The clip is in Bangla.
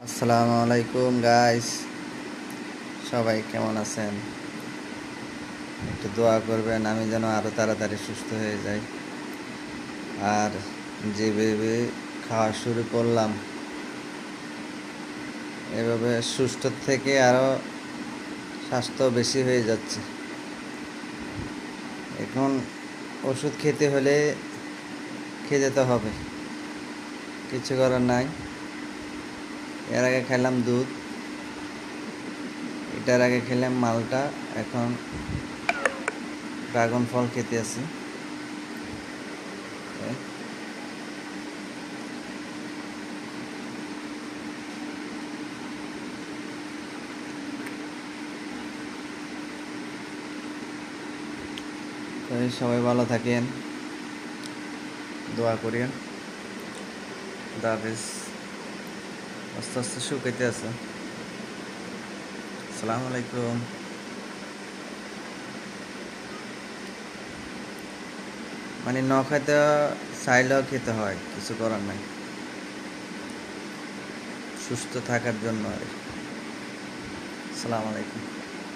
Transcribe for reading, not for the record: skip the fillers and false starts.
আসসালামু আলাইকুম গাইস, সবাই কেমন আছেন? একটু দোয়া করবেন আমি যেন আরও তাড়াতাড়ি সুস্থ হয়ে যাই। আর যেভাবে খাওয়া শুরু করলাম, এভাবে সুস্থ থেকে আরও স্বাস্থ্য বেশি হয়ে যাচ্ছে। এখন ওষুধ খেতে হলে খেয়ে যেতে হবে, কিছু করার নাই। এর আগে খেলাম দুধ, এটার আগে খেলাম মালটা, এখন ড্রাগন ফল খেতে আছি। তো সবাই ভালো থাকেন, দোয়া করিয়েন। খুদা হাফেজ। আস্তে আস্তে শুকাইতে আছে। আসসালামু আলাইকুম। মানে ন খাইতে চাইলেও খেতে হয়, কিছু করার নাই, সুস্থ থাকার জন্য আর কি। আসসালামু আলাইকুম।